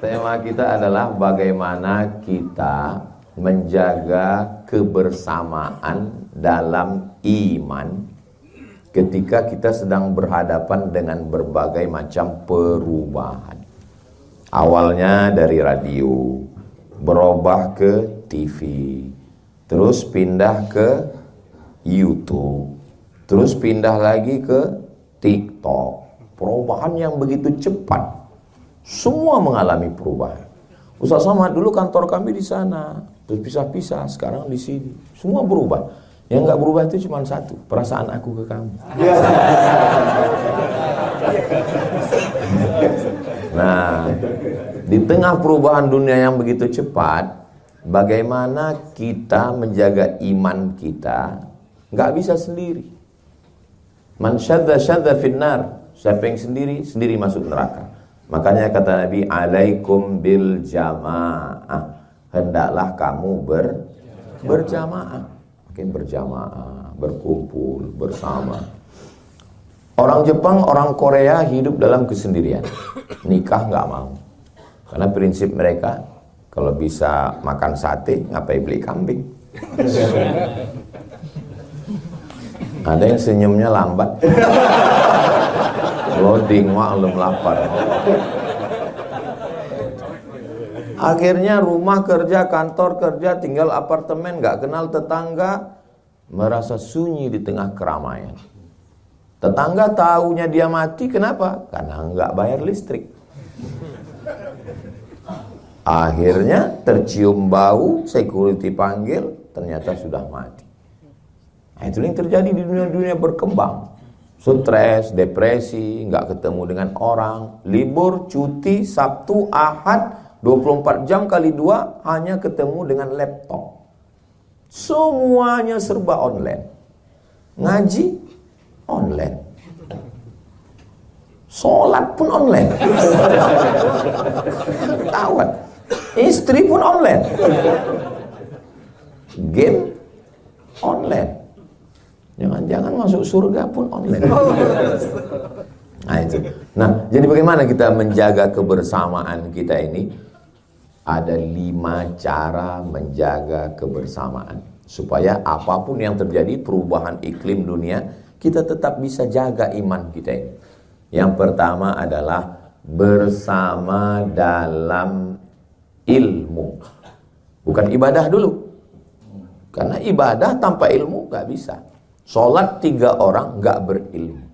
Tema kita adalah bagaimana kita menjaga kebersamaan dalam iman ketika kita sedang berhadapan dengan berbagai macam perubahan. Awalnya dari radio, berubah ke TV, terus pindah ke YouTube, terus pindah lagi ke TikTok. Perubahan yang begitu cepat. Semua mengalami perubahan. Ustaz Somad, dulu kantor kami di sana, terus pisah-pisah, sekarang di sini. Semua berubah. Yang nggak berubah itu cuma satu, perasaan aku ke kamu. Nah, di tengah perubahan dunia yang begitu cepat, bagaimana kita menjaga iman kita? Nggak bisa sendiri. Man syadza finnar, siapa yang sendiri masuk neraka. Makanya kata Nabi, alaikum bil jamaah, hendaklah kamu berjamaah. Mungkin berjamaah, berkumpul bersama. Orang Jepang, orang Korea hidup dalam kesendirian. Nikah nggak mau. Karena prinsip mereka, kalau bisa makan sate, ngapain beli kambing? Ada yang senyumnya lambat. Loading, maklum lapar. Akhirnya rumah kerja, kantor kerja, tinggal apartemen, gak kenal tetangga, merasa sunyi di tengah keramaian. Tetangga tahunya dia mati, kenapa? Karena gak bayar listrik. Akhirnya tercium bau, security panggil, ternyata sudah mati. Nah, itu yang terjadi di dunia-dunia berkembang. Stres, depresi, nggak ketemu dengan orang, libur, cuti, Sabtu, Ahad, 24 jam kali 2 hanya ketemu dengan laptop. Semuanya serba online. Ngaji, online. Sholat pun online. Tawat. Istri pun online. Game, online. Jangan-jangan masuk surga pun online. Nah itu. Nah, jadi bagaimana kita menjaga kebersamaan kita ini? Ada 5 cara menjaga kebersamaan. Supaya apapun yang terjadi, perubahan iklim dunia, kita tetap bisa jaga iman kita ini. Yang pertama adalah bersama dalam ilmu. Bukan ibadah dulu. Karena ibadah tanpa ilmu gak bisa. Sholat 3 orang gak berilmu.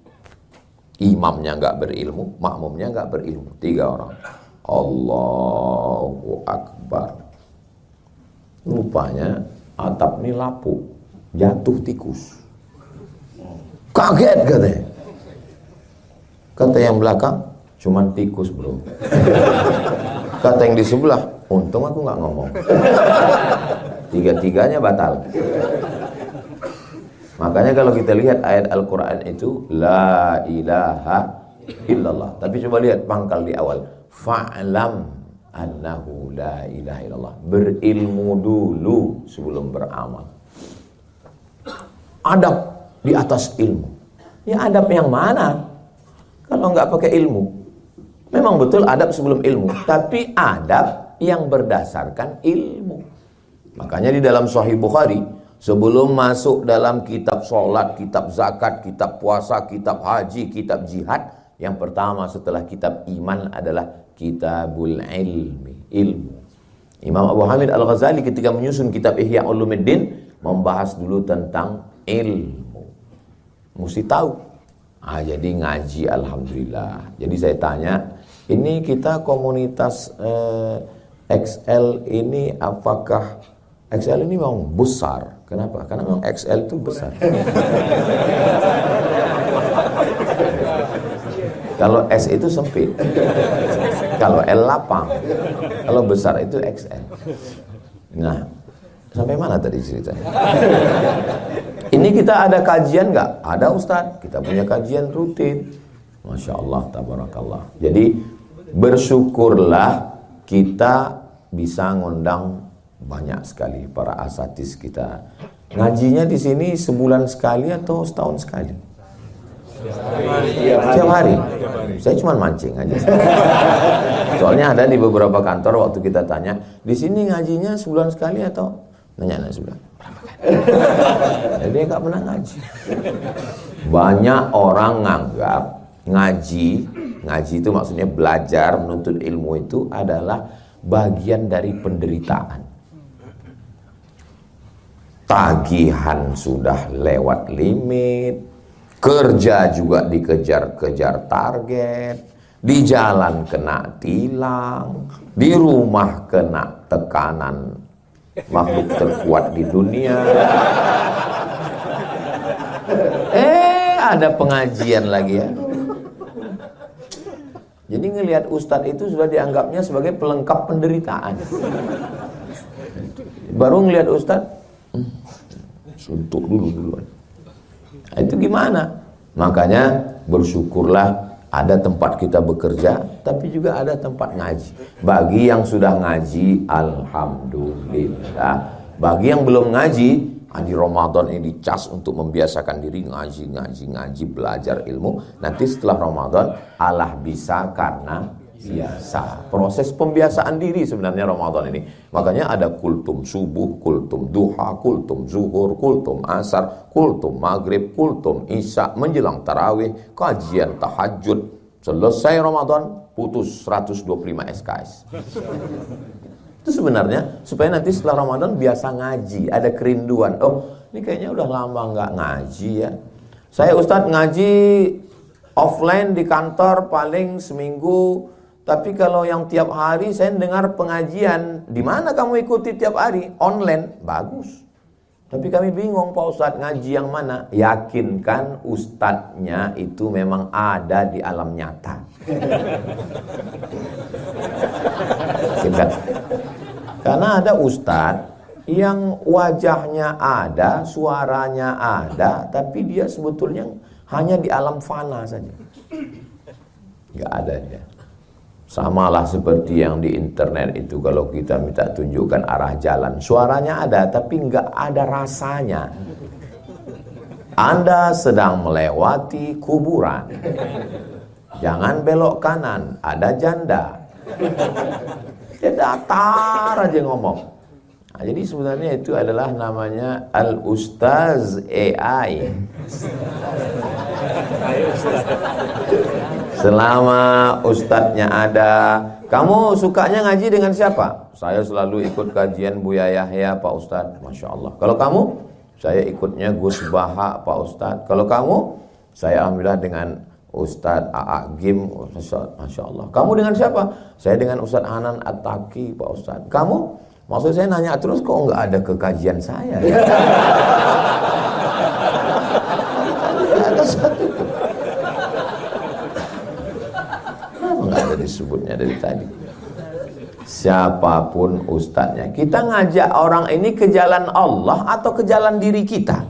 Imamnya gak berilmu, makmumnya gak berilmu. 3 orang. Allahu Akbar. Rupanya atap ini lapuk, jatuh tikus. Kaget katanya. Kata yang belakang, cuman tikus bro. Kata yang di sebelah, untung aku gak ngomong. 3-tiganya batal. Makanya kalau kita lihat ayat Al-Quran itu La ilaha illallah. Tapi coba lihat pangkal di awal, Fa'lam annahu la ilaha illallah. Berilmu dulu sebelum beramal. Adab di atas ilmu. Ya adab yang mana? Kalau nggak pakai ilmu. Memang betul adab sebelum ilmu, tapi adab yang berdasarkan ilmu. Makanya di dalam Sahih Bukhari, sebelum masuk dalam kitab sholat, kitab zakat, kitab puasa, kitab haji, kitab jihad, yang pertama setelah kitab iman adalah kitabul ilmi, ilmu. Imam Abu Hamid Al-Ghazali ketika menyusun kitab Ihya Ulumuddin membahas dulu tentang ilmu. Mesti tahu. Jadi ngaji alhamdulillah. Jadi saya tanya, ini kita komunitas XL ini apakah XL ini memang besar? Kenapa? Karena memang XL itu besar. Kalau S itu sempit. Kalau L lapang. Kalau besar itu XL. Nah, sampai mana tadi ceritanya? Ini kita ada kajian nggak? Ada Ustadz. Kita punya kajian rutin. Masya Allah, tabarakallah. Jadi bersyukurlah kita bisa ngundang banyak sekali para asatiz kita. Ngajinya di sini sebulan sekali atau setahun sekali? Tiap hari. Saya cuma mancing aja. Soalnya ada di beberapa kantor waktu kita tanya, di sini ngajinya sebulan sekali atau nanya sebulan. Jadi dia nggak pernah ngaji. Banyak orang nganggap ngaji itu maksudnya belajar menuntut ilmu itu adalah bagian dari penderitaan. Tagihan sudah lewat limit, kerja juga dikejar-kejar target, di jalan kena tilang, di rumah kena tekanan makhluk terkuat di dunia. Ada pengajian lagi ya. Jadi ngelihat ustadz itu sudah dianggapnya sebagai pelengkap penderitaan. Baru ngelihat ustadz, suntuk duluan. Nah, itu gimana? Makanya bersyukurlah ada tempat kita bekerja, tapi juga ada tempat ngaji. Bagi yang sudah ngaji, alhamdulillah. Bagi yang belum ngaji, di Ramadan ini dicas untuk membiasakan diri ngaji, belajar ilmu. Nanti setelah Ramadan, Allah bisa karena biasa. Proses pembiasaan diri sebenarnya Ramadan ini. Makanya ada kultum subuh, kultum duha, kultum zuhur, kultum asar, kultum maghrib, kultum isya, menjelang tarawih, kajian tahajud. Selesai Ramadan, putus 125 SKS. Itu sebenarnya supaya nanti setelah Ramadan biasa ngaji, ada kerinduan. Oh, ini kayaknya udah lama nggak ngaji ya. Saya Ustadz ngaji offline di kantor paling seminggu. Tapi kalau yang tiap hari saya dengar pengajian, di mana kamu ikuti tiap hari? Online, bagus. Tapi kami bingung Pak Ustadz ngaji yang mana? Yakinkan ustadznya itu memang ada di alam nyata. Yakinkan. Karena ada ustadz yang wajahnya ada, suaranya ada, tapi dia sebetulnya hanya di alam fana saja. Gak ada dia. Samalah seperti yang di internet itu, kalau kita minta tunjukkan arah jalan, suaranya ada tapi nggak ada rasanya. Anda sedang melewati kuburan, jangan belok kanan, ada janda. Dia datar aja ngomong. Nah, jadi sebenarnya itu adalah namanya Al-Ustaz AI. Selama ustadznya ada. Kamu sukanya ngaji dengan siapa? Saya selalu ikut kajian Buya Yahya Pak Ustadz. Masya Allah. Kalau kamu? Saya ikutnya Gus Baha Pak Ustadz. Kalau kamu? Saya alhamdulillah dengan Ustadz A.A. Gim. Masya Allah. Kamu dengan siapa? Saya dengan Ustadz Hanan At-Taki Pak Ustadz. Kamu? Maksud saya nanya terus, kok nggak ada ke kajian saya? Ada satu. Nggak ada disebutnya dari tadi. Siapapun ustadznya, kita ngajak orang ini ke jalan Allah atau ke jalan diri kita?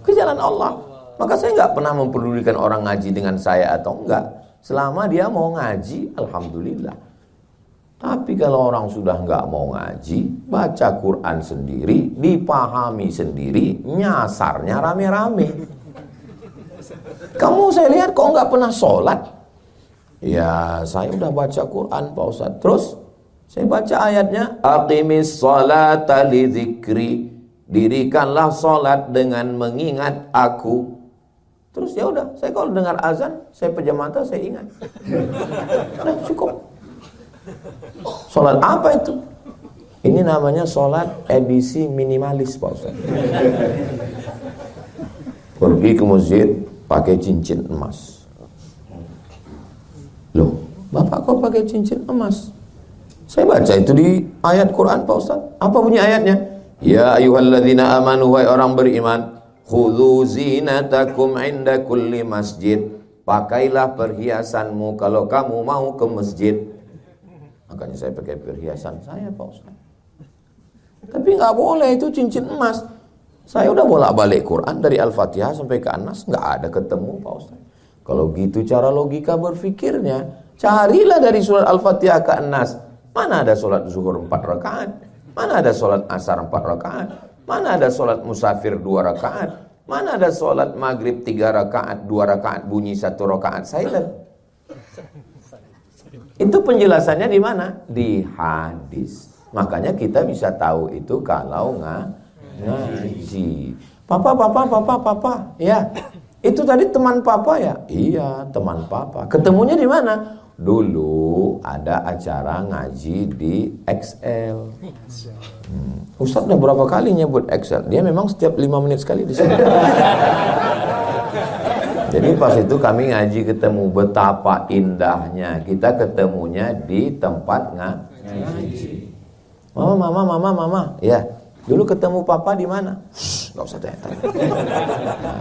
Ke jalan Allah. Maka saya nggak pernah mempedulikan orang ngaji dengan saya atau enggak. Selama dia mau ngaji, alhamdulillah. Tapi kalau orang sudah nggak mau ngaji, baca Quran sendiri, dipahami sendiri, nyasarnya rame-rame. Kamu saya lihat kok nggak pernah sholat? Ya, saya udah baca Quran Pak Ustadz. Terus saya baca ayatnya, aqimis sholata li dzikri, dirikanlah sholat dengan mengingat aku. Terus ya udah, saya kalau dengar azan, saya pejam mata, saya ingat. Nah, cukup. Sholat apa itu? Ini namanya sholat edisi minimalis Pak Ustadz. Pergi ke masjid pakai cincin emas. Loh, Bapak kok pakai cincin emas? Saya baca itu di ayat Quran Pak Ustaz. Apa bunyi ayatnya? Ya ayyuhalladzina amanu, wahai orang beriman, khudzu zinatakum inda kulli masjid. Pakailah perhiasanmu kalau kamu mau ke masjid. Makanya saya pakai perhiasan saya Pak Ustaz. Tapi nggak boleh itu cincin emas. Saya udah bolak-balik Quran dari Al-Fatihah sampai ke An-Nas, nggak ada ketemu Pak Ustaz. Kalau gitu cara logika berfikirnya, carilah dari surat Al-Fatihah ke An-Nas. Mana ada sholat zuhur 4 rakaat? Mana ada sholat asar 4 rakaat? Mana ada sholat musafir 2 rakaat? Mana ada sholat maghrib 3 rakaat, 2 rakaat bunyi, 1 rakaat silent? Itu penjelasannya di mana? Di hadis. Makanya kita bisa tahu itu kalau ngaji. Papa. Ya, itu tadi teman papa ya? Iya, teman papa. Ketemunya di mana? Dulu ada acara ngaji di XL. Ustaz udah berapa kali nyebut XL? Dia memang setiap 5 menit sekali di sini. Jadi pas itu kami ngaji ketemu, betapa indahnya kita ketemunya di tempat ngaji. Mama. Ya, dulu ketemu papa di mana? Gak usah tanya.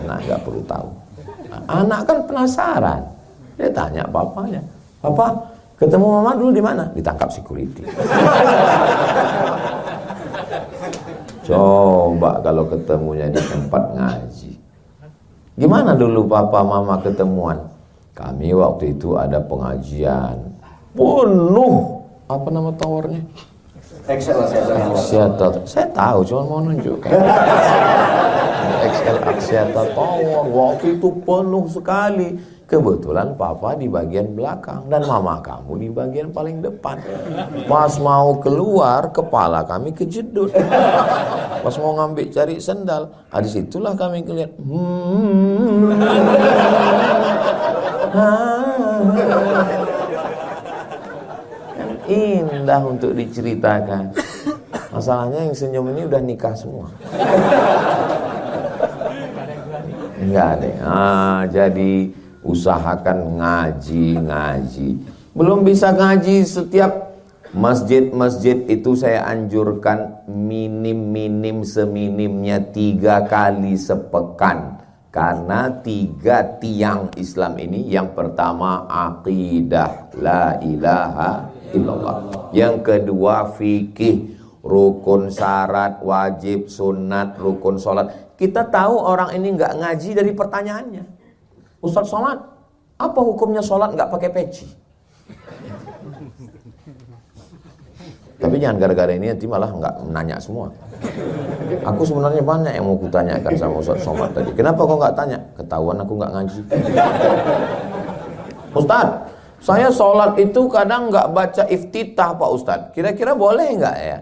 Anak gak perlu tahu. Anak kan penasaran. Dia tanya papanya. Papa, ketemu mama dulu di mana? Ditangkap security. Coba kalau ketemunya di tempat ngaji. Gimana dulu papa mama ketemuan? Kami waktu itu ada pengajian penuh. Apa nama towernya? Axiata. Saya tahu, cuma mau nunjukkan. XL Axiata Tower. Waktu itu penuh sekali. Kebetulan papa di bagian belakang dan mama kamu di bagian paling depan. Pas mau keluar, kepala kami kejedut. Pas mau ngambil cari sendal, di situlah kami kelihatan. Kan indah untuk diceritakan. Masalahnya yang senyum ini udah nikah semua. Enggak deh. Jadi usahakan ngaji. Belum bisa ngaji setiap masjid itu saya anjurkan minim seminimnya 3 kali sepekan. Karena 3 tiang Islam ini, yang pertama akidah la ilaha illallah, yang kedua fikih, rukun syarat, wajib, sunat, rukun sholat. Kita tahu orang ini nggak ngaji dari pertanyaannya. Ustaz Somad, apa hukumnya sholat nggak pakai peci? Tapi jangan gara-gara ini nanti malah nggak nanya semua. Aku sebenarnya banyak yang mau kutanyakan sama Ustaz Somad tadi. Kenapa kau nggak tanya? Ketahuan aku nggak ngaji. Ustaz, saya sholat itu kadang nggak baca iftitah Pak Ustaz. Kira-kira boleh nggak ya?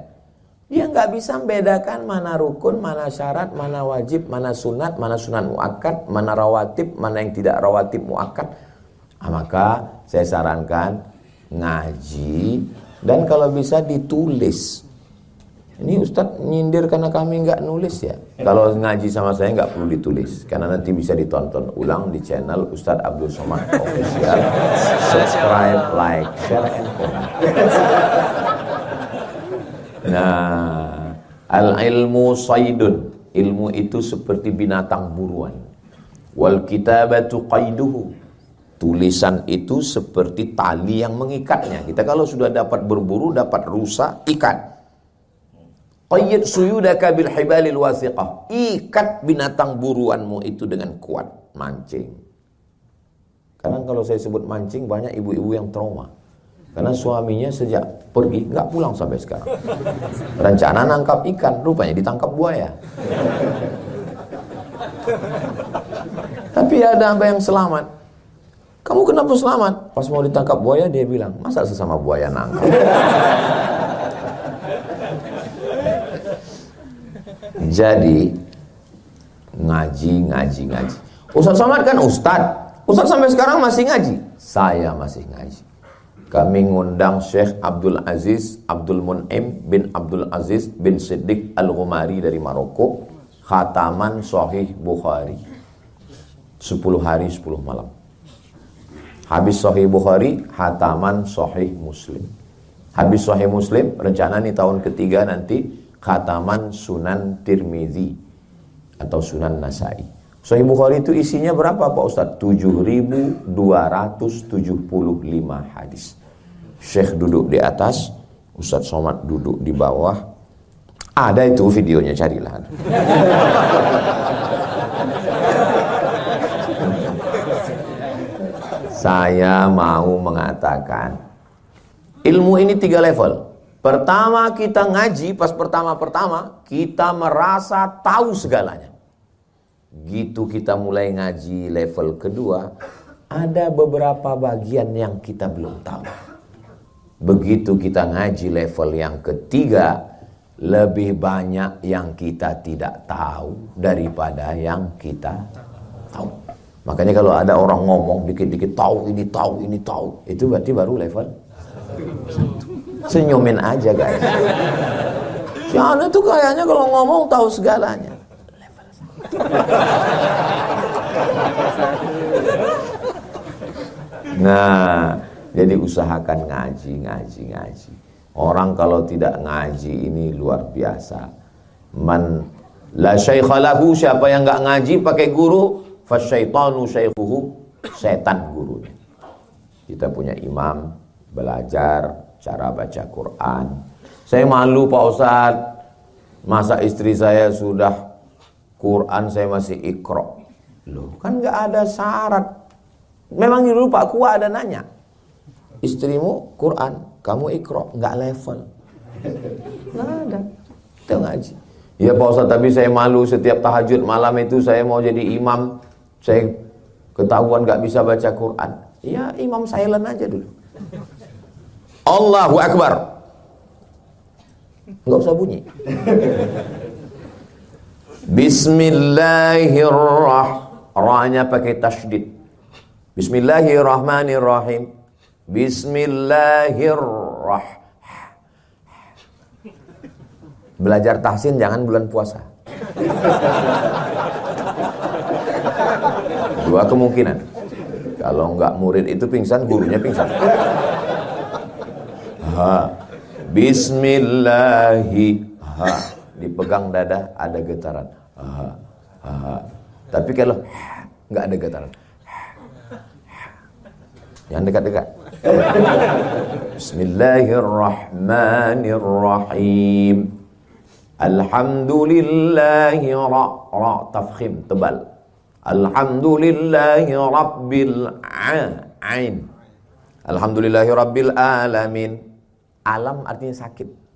Dia nggak bisa membedakan mana rukun, mana syarat, mana wajib, mana sunat muakkad, mana rawatib, mana yang tidak rawatib muakkad. Maka saya sarankan ngaji, dan kalau bisa ditulis. Ini Ustadz nyindir karena kami nggak nulis ya. Kalau ngaji sama saya nggak perlu ditulis, karena nanti bisa ditonton ulang di channel Ustadz Abdul Somad Official. Subscribe, like, share, and comment. Nah, al-ilmu saydun. Ilmu itu seperti binatang buruan. Wal kitabatu qaiduhu. Tulisan itu seperti tali yang mengikatnya. Kita kalau sudah dapat berburu, dapat rusa, ikat. Qayyid suyudaka bil hibalil wasiqah. Ikat binatang buruanmu itu dengan kuat. Mancing. Karena kalau saya sebut mancing, banyak ibu-ibu yang trauma. Karena suaminya sejak pergi nggak pulang sampai sekarang. Rencana nangkap ikan, rupanya ditangkap buaya. Tapi ada yang selamat. Kamu kenapa selamat? Pas mau ditangkap buaya dia bilang, masa sesama buaya nangkap? Jadi ngaji. Ustaz Somad kan Ustaz sampai sekarang masih ngaji. Saya masih ngaji. Kami ngundang Syekh Abdul Aziz Abdul Mun'im bin Abdul Aziz bin Siddiq Al-Ghumari dari Maroko. Khataman Sahih Bukhari 10 hari 10 malam. Habis Sahih Bukhari, khataman Sahih Muslim. Habis Sahih Muslim, rencana nih tahun ketiga nanti khataman Sunan Tirmizi atau Sunan Nasai. Sahih Bukhari itu isinya berapa Pak Ustaz? 7.275 hadis. Syekh duduk di atas, Ustaz Somad duduk di bawah. Ada itu videonya, carilah. Saya mau mengatakan ilmu ini 3 level. Pertama kita ngaji, pas pertama kita merasa tahu segalanya. gitu kita mulai ngaji level kedua, ada beberapa bagian yang kita belum tahu. Begitu kita ngaji level yang ketiga, lebih banyak yang kita tidak tahu daripada yang kita tahu. Makanya kalau ada orang ngomong dikit-dikit tahu ini, itu berarti baru level 1. Senyumin aja guys. Si Anu tuh kayaknya kalau ngomong tahu segalanya. Level 1. Nah, jadi usahakan ngaji. Orang kalau tidak ngaji ini luar biasa. Man la syaikha lahu, siapa yang enggak ngaji pakai guru, fasyaitanu syaikhuhu, setan gurunya. Kita punya imam, belajar cara baca Quran. Saya malu Pak Ustadz, masa istri saya sudah Quran saya masih Iqra. Loh, kan enggak ada syarat. Memang dulu Pak Kua ada nanya, istrimu Quran, kamu Iqra, enggak level. Nggak ada. Kita ngaji. Ya Pak Ustadz, tapi saya malu setiap tahajud malam itu saya mau jadi imam, saya ketahuan enggak bisa baca Quran. Ya imam silent aja dulu. Allahu Akbar. Enggak usah bunyi. Bismillahirrahmanirrahim. Ra-nya pakai tasydid. Bismillahirrahmanirrahim. Bismillahirrahmanirrahim. Belajar tahsin jangan bulan puasa. Dua kemungkinan. Kalau enggak murid itu pingsan, gurunya pingsan. Bismillahi. Dipegang dada ada getaran. Tapi kalau enggak ada getaran. Jangan dekat-dekat. Bismillahirrahmanirrahim. Alhamdulillahi ra tafkhim tebal. Alhamdulillahi rabbil alamin. Alhamdulillahi rabbil alamin. Alam artinya sakit.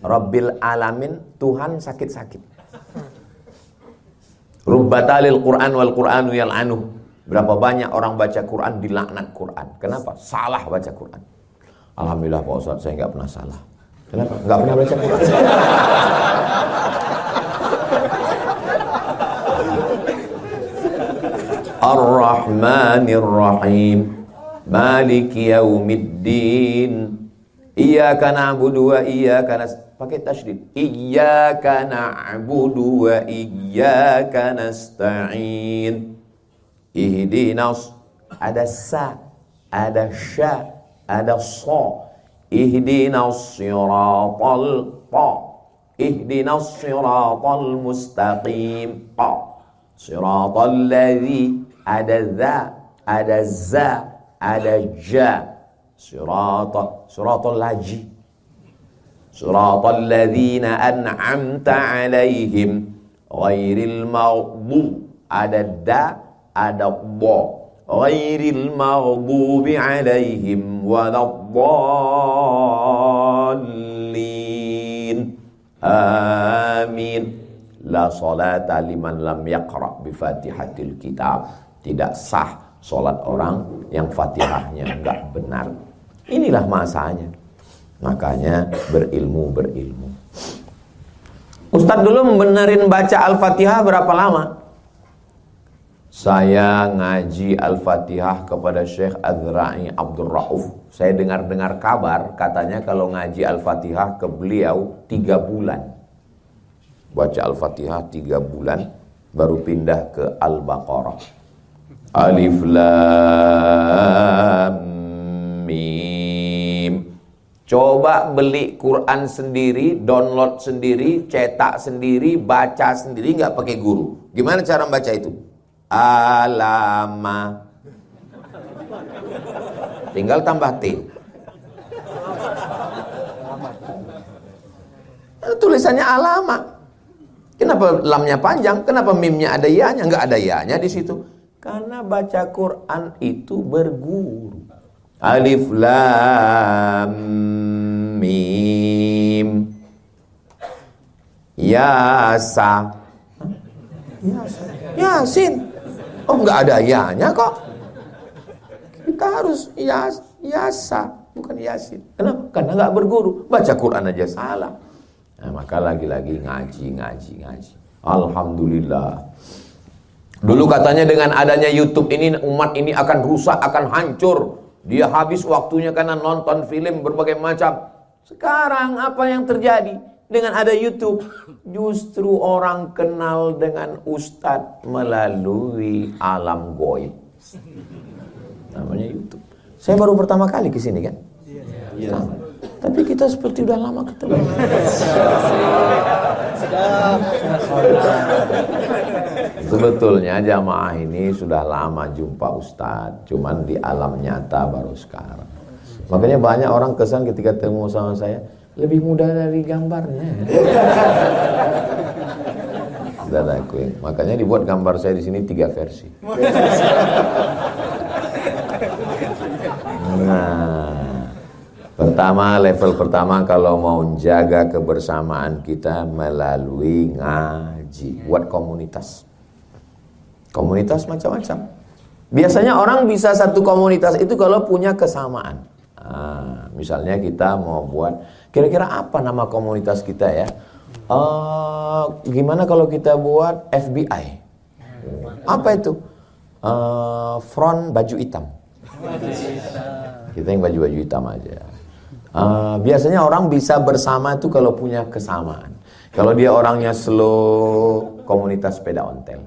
Rabbil alamin, Tuhan sakit-sakit. Rubbatalil Qur'an wal Qur'anu yal'anuh. Berapa banyak orang baca Quran dilaknat Quran. Kenapa? Salah baca Quran. Alhamdulillah Pak Ustadz, saya nggak pernah salah. Kenapa? Nggak pernah baca Quran. Ar-Rahmanir-Rahim. Maliki yaumiddin. Iyyaka na'budu wa iyyaka pakai tasydid. Iyyaka na'budu wa iyyaka nasta'in. Ihdinas, ada sa, ada sya, ada so. Ihdinas siratal ta. Ihdinas siratal mustaqim ta. Siratal ladzi, ada za, ada za, ada ja. Siratal laji. Siratal ladzina an'amta alaihim ghairil maghdub, ada da, ada bo, ghairil maghdubi alaihim waladdallin. Amin. La salata liman lam yaqra bi fatihatil kitab. Tidak sah salat orang yang Fatihahnya enggak benar. Inilah masanya. Makanya berilmu. Ustadz dulu membenerin baca Al-Fatihah berapa lama? Saya ngaji Al-Fatihah kepada Syekh Azra'i Abdul Rauf. Saya dengar-dengar kabar katanya kalau ngaji Al-Fatihah ke beliau 3 bulan. Baca Al-Fatihah 3 bulan baru pindah ke Al-Baqarah. Alif Lam Mim. Coba beli Quran sendiri, download sendiri, cetak sendiri, baca sendiri, nggak pakai guru. Gimana cara membaca itu? Alama. Tinggal tambah T. Tulisannya alama. Kenapa lamnya panjang? Kenapa mimnya ada ya-nya? Nggak ada ya-nya di situ. Karena baca Quran itu berguru. Alif Lam Mim. Ya sa. Yasin. Oh, nggak ada ya-nya kok. Kita harus yasa, bukan yasin. Kenapa? Karena nggak berguru. Baca Quran aja salah. Nah, maka lagi-lagi ngaji. Alhamdulillah. Dulu katanya dengan adanya YouTube ini, umat ini akan rusak, akan hancur. Dia habis waktunya karena nonton film berbagai macam. Sekarang apa yang terjadi? Dengan ada YouTube, justru orang kenal dengan ustadz melalui alam goib. Namanya YouTube. Saya baru pertama kali ke sini kan? Iya. Tapi kita seperti udah lama ketemu. Sebetulnya jamaah ini sudah lama jumpa ustadz, cuman di alam nyata baru sekarang. Makanya banyak orang kesan ketika ketemu sama saya, lebih mudah dari gambarnya. Sudah akuin. Makanya dibuat gambar saya di sini 3 versi. Nah, level pertama kalau mau jaga kebersamaan kita melalui ngaji, buat komunitas. Komunitas macam-macam. Biasanya orang bisa satu komunitas itu kalau punya kesamaan. Misalnya kita mau buat, kira-kira apa nama komunitas kita ya? Gimana kalau kita buat FBI? Apa itu? Front baju hitam. Kita yang baju hitam aja. Biasanya orang bisa bersama itu kalau punya kesamaan. Kalau dia orangnya slow, komunitas sepeda ontel.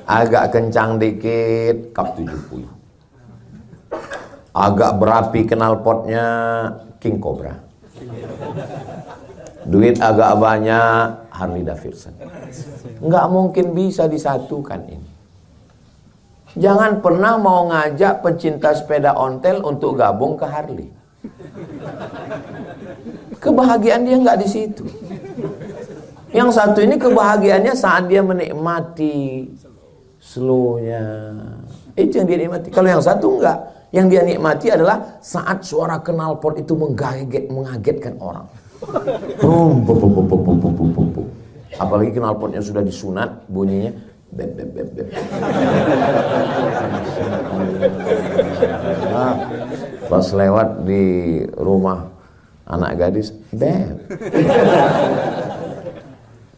Agak kencang dikit, Kap 70. Agak berapi knalpotnya King Cobra. Duit agak banyak Harley Davidson. Nggak mungkin bisa disatukan ini. Jangan pernah mau ngajak pecinta sepeda ontel untuk gabung ke Harley. Kebahagiaan dia nggak di situ. Yang satu ini kebahagiaannya saat dia menikmati slownya. Itu yang dia nikmati. Kalau yang satu enggak. Yang dia nikmati adalah saat suara knalpot itu mengagetkan orang. Apalagi knalpotnya sudah disunat, bunyinya beb beb beb beb. Pas lewat di rumah anak gadis, beb.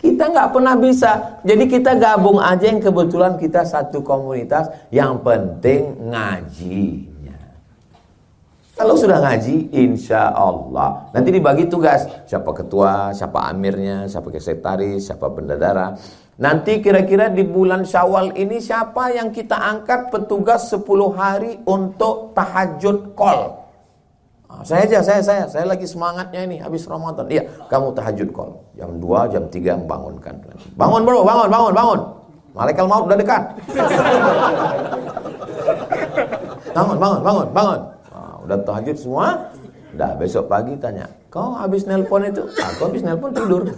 Kita nggak pernah bisa. Jadi kita gabung aja yang kebetulan kita satu komunitas. Yang penting ngajinya. Kalau sudah ngaji, insya Allah nanti dibagi tugas. Siapa ketua, siapa amirnya, siapa sekretaris, siapa bendahara. Nanti kira-kira di bulan Syawal ini siapa yang kita angkat petugas 10 hari untuk tahajud call. Saya lagi semangatnya ini habis Ramadan. Iya, kamu tahajud call. Jam 2, jam 3 membangunkan. Bangun bro, bangun. Malaikat maut udah dekat. Bangun. Udah tahajud semua. Udah besok pagi tanya, kau habis nelpon itu? Aku habis nelpon tidur.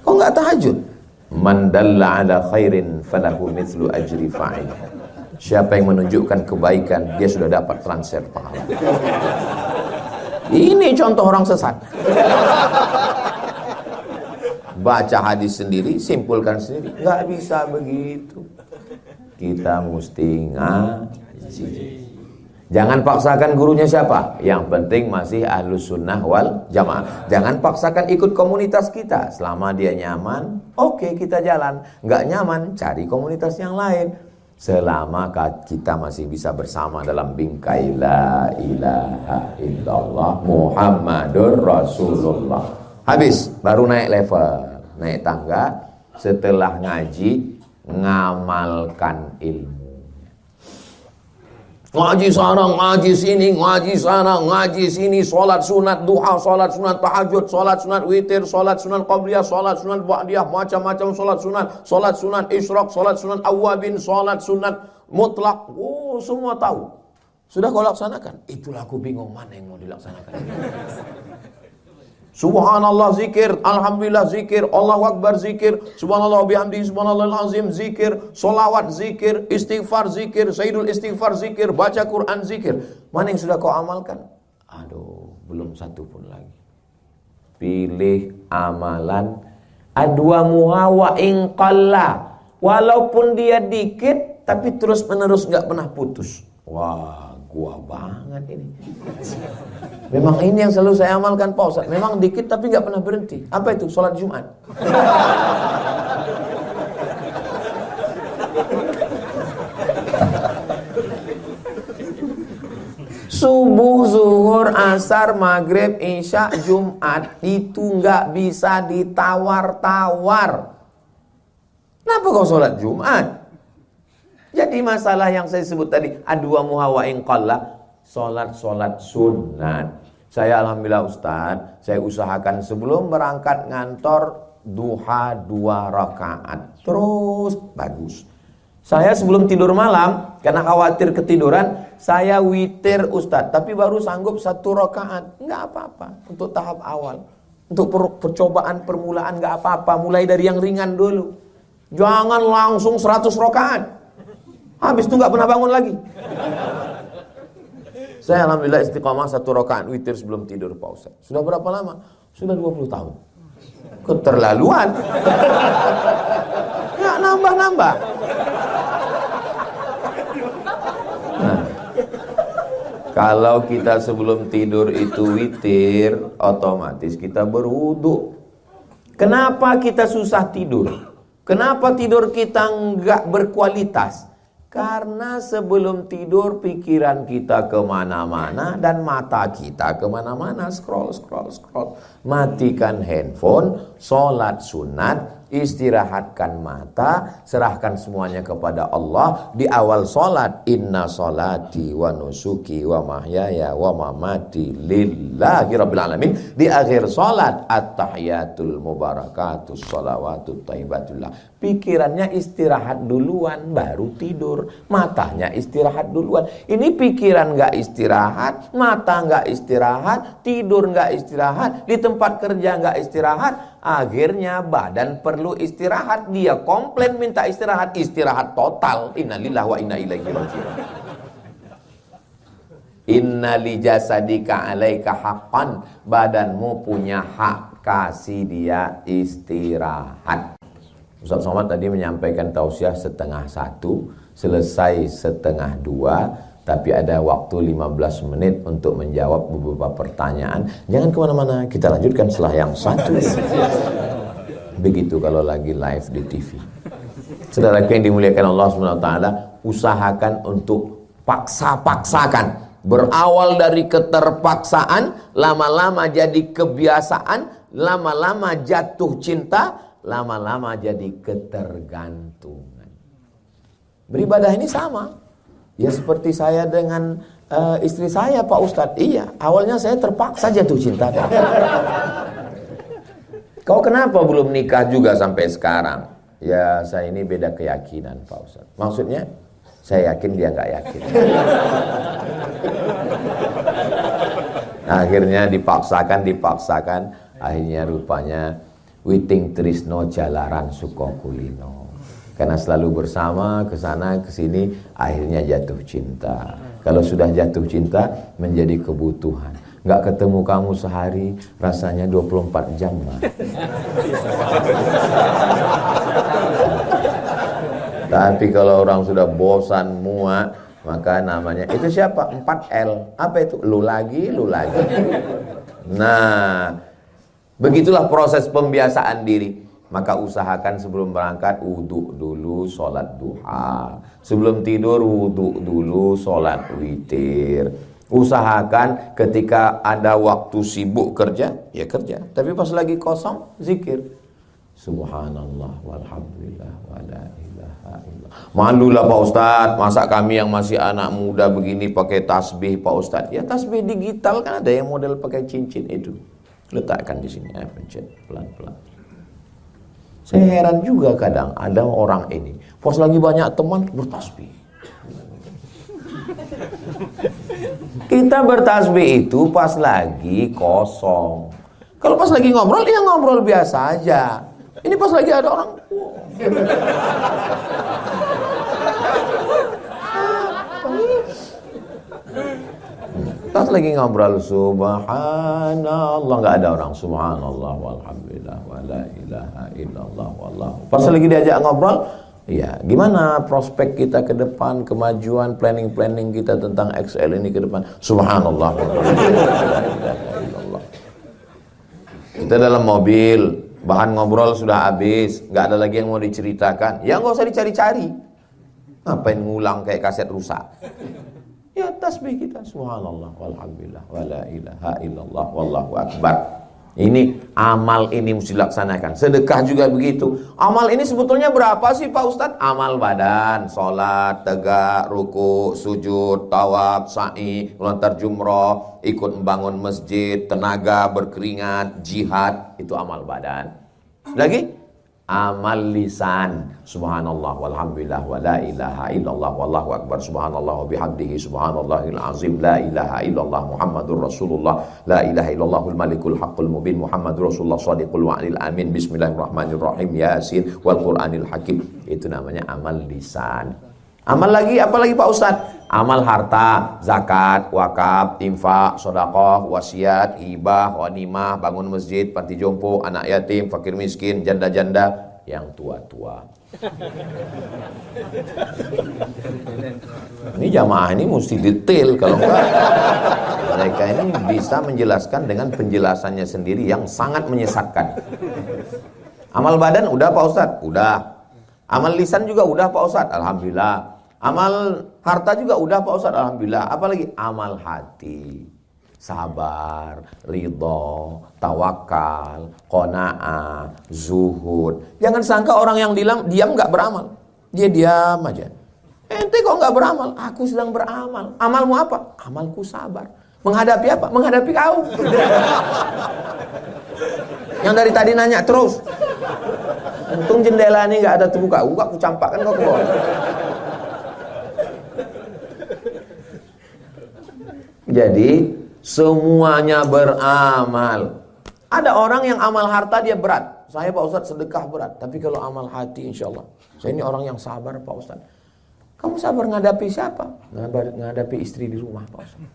Kau nggak tahajud? Man dalla ala khairin falahu mithlu ajri fa'il. Siapa yang menunjukkan kebaikan, dia sudah dapat transfer pahala. Ini contoh orang sesat. Baca hadis sendiri, simpulkan sendiri. Nggak bisa begitu. Kita mesti ngaji. Jangan paksakan gurunya siapa. Yang penting masih ahlus sunnah wal jamaah. Jangan paksakan ikut komunitas kita. Selama dia nyaman, oke, kita jalan. Nggak nyaman, cari komunitas yang lain. Selama kita masih bisa bersama dalam bingkai la ilaha illallah Muhammadur Rasulullah. Habis, baru naik level, naik tangga. Setelah ngaji, ngamalkan ilmu. Ngaji sana, ngaji sini, ngaji sana, ngaji sini, sholat sunat duha, sholat sunat tahajud, sholat sunat witir, sholat sunat qabliyah, sholat sunat ba'diyah, macam-macam sholat sunat isyraq, sholat sunat awabin, sholat sunat mutlak. Oh, semua tahu. Sudah kau laksanakan? Itulah aku bingung mana yang mau dilaksanakan. Subhanallah zikir, alhamdulillah zikir, Allahu akbar zikir, subhanallah bihamdi, subhanallahil azim zikir, solawat zikir, istighfar zikir, sayyidul istighfar zikir, baca Quran zikir. Mana yang sudah kau amalkan? Aduh, belum satu pun lagi. Pilih amalan adwamuha wa in qalla. Walaupun dia dikit, tapi terus menerus gak pernah putus. Wah, gua banget ini. Memang ini yang selalu saya amalkan Pak Ustaz. Memang dikit tapi gak pernah berhenti. Apa itu? Sholat Jumat. Subuh, zuhur, asar, maghrib, isya, Jumat itu nggak bisa ditawar-tawar. Kenapa kau sholat Jumat? Jadi masalah yang saya sebut tadi, adwamuha wa in qalla, sholat sunat. Saya alhamdulillah Ustaz, saya usahakan sebelum berangkat ngantor duha 2 rakaat. Terus bagus. Saya sebelum tidur malam, karena khawatir ketiduran, saya witir Ustadz, tapi baru sanggup 1 rakaat. Nggak apa-apa, untuk tahap awal. Untuk percobaan permulaan nggak apa-apa, mulai dari yang ringan dulu. Jangan langsung 100 rakaat. Habis itu nggak pernah bangun lagi. Saya alhamdulillah istiqamah 1 rakaat witir sebelum tidur Pak Ustadz. Sudah berapa lama? Sudah 20 tahun. Keterlaluan. Ya nambah-nambah. Kalau kita sebelum tidur itu witir, otomatis kita berwudu. Kenapa kita susah tidur? Kenapa tidur kita enggak berkualitas? Karena sebelum tidur pikiran kita kemana-mana dan mata kita kemana-mana. Scroll. Matikan handphone, sholat sunat, istirahatkan mata, serahkan semuanya kepada Allah. Di awal sholat, inna sholati wa nusuki wa mahyaya wa mamati lillahi rabbil alamin. Di akhir sholat, at-tahiyatul mubarakatus sholawatut thayyibatullah. Pikirannya istirahat duluan, baru tidur. Matanya istirahat duluan. Ini pikiran gak istirahat, mata gak istirahat, tidur gak istirahat, di tempat kerja gak istirahat. Akhirnya badan perlu istirahat. Dia komplain minta istirahat. Istirahat total. Innalillahi wa inna ilaihi raji'un. Inna li jasadika alaika haqqan. Badanmu punya hak, kasih dia istirahat. Ustaz Somad tadi menyampaikan tausiah 12:30, selesai 12:30, tapi ada waktu 15 menit untuk menjawab beberapa pertanyaan. Jangan kemana-mana, kita lanjutkan setelah yang satu. Begitu kalau lagi live di TV. Saudara yang dimuliakan Allah SWT, usahakan untuk paksakan. Berawal dari keterpaksaan, lama-lama jadi kebiasaan, lama-lama jatuh cinta, lama-lama jadi ketergantungan. Beribadah ini sama. Ya seperti saya dengan istri saya Pak Ustadz. Iya, awalnya saya terpaksa jatuh cinta. Kau kenapa belum nikah juga sampai sekarang? Ya saya ini beda keyakinan Pak Ustadz. Maksudnya saya yakin dia nggak yakin. Akhirnya dipaksakan. Akhirnya rupanya witing trisno jalaran suko kulino. Karena selalu bersama, kesana kesini, akhirnya jatuh cinta. Kalau sudah jatuh cinta, menjadi kebutuhan. Nggak ketemu kamu sehari, rasanya 24 jam. Tapi kalau orang sudah bosan, muak, maka namanya, itu siapa? 4L. Apa itu? Lu lagi. Nah, begitulah proses pembiasaan diri. Maka usahakan sebelum berangkat wudu dulu, sholat duha. Sebelum tidur wudu dulu, sholat witir. Usahakan ketika ada waktu sibuk kerja, ya kerja. Tapi pas lagi kosong, zikir. Subhanallah walhamdulillah wa la ilaha illallah. Malulah Pak Ustadz, masa kami yang masih anak muda begini pakai tasbih Pak Ustadz. Ya tasbih digital kan ada yang model pakai cincin itu. Letakkan di sini, pencet pelan-pelan. Saya heran juga kadang ada orang ini, pas lagi banyak teman bertasbih. Kita bertasbih itu pas lagi kosong. Kalau pas lagi ngobrol, ya ngobrol biasa aja. Ini pas lagi ada orang. Pas lagi ngobrol, subhanallah, nggak ada orang. Subhanallah walhamdulillah wala ilaha illallah wallahu. Pas lagi diajak ngobrol, ya gimana prospek kita ke depan, kemajuan, planning kita tentang XL ini ke depan. Subhanallah walhamdulillah wala ilaha illallah. Kita dalam mobil, bahan ngobrol sudah habis, nggak ada lagi yang mau diceritakan. Ya nggak usah dicari-cari. Ngapain ngulang kayak kaset rusak? Ya tasbih kita subhanallah walhamdulillah wala ilaha illallah wallahu akbar. Ini amal ini mesti dilaksanakan. Sedekah juga begitu. Amal ini sebetulnya berapa sih Pak Ustadz? Amal badan, sholat, tegak, ruku, sujud, tawaf, sa'i, lontar jumroh, ikut membangun masjid, tenaga, berkeringat, jihad, itu amal badan. Lagi amal lisan, subhanallah walhamdulillah wala ilaha illallah wallahu akbar, subhanallah wa bihamdihi subhanallahil azim, la ilaha illallah muhammadur rasulullah, la ilaha illallahul malikul haqqul mubin, muhammadur rasulullah shadiqul wa'lil amin, bismillahirrahmanirrahim, yasin wal qur'anil hakim. Itu namanya amal lisan. Amal lagi, apa lagi Pak Ustadz? Amal harta, zakat, wakaf, infak, sedekah, wasiat, hibah, ghanimah, bangun masjid, panti jompo, anak yatim, fakir miskin, janda-janda, yang tua-tua. Ini jamaah ini mesti detail, kalau enggak mereka ini bisa menjelaskan dengan penjelasannya sendiri yang sangat menyesatkan. Amal badan udah Pak Ustadz? Udah. Amal lisan juga udah Pak Ustadz? Alhamdulillah. Amal harta juga udah Pak Ustadz, alhamdulillah. Apalagi amal hati, sabar, ridho, tawakal, qanaah, zuhud. Jangan sangka orang yang diam nggak beramal, dia diam aja. Ente kok nggak beramal? Aku sedang beramal. Amalmu apa? Amalku sabar. Menghadapi apa? Menghadapi kau. Yang dari tadi nanya terus. Untung jendela ini nggak ada terbuka. Aku campakkan kau ke bawah. Jadi semuanya beramal. Ada orang yang amal harta dia berat. Saya Pak Ustadz sedekah berat. Tapi kalau amal hati insya Allah, saya ini orang yang sabar Pak Ustadz. Kamu sabar ngadapi siapa? Ngadapi istri di rumah Pak Ustadz.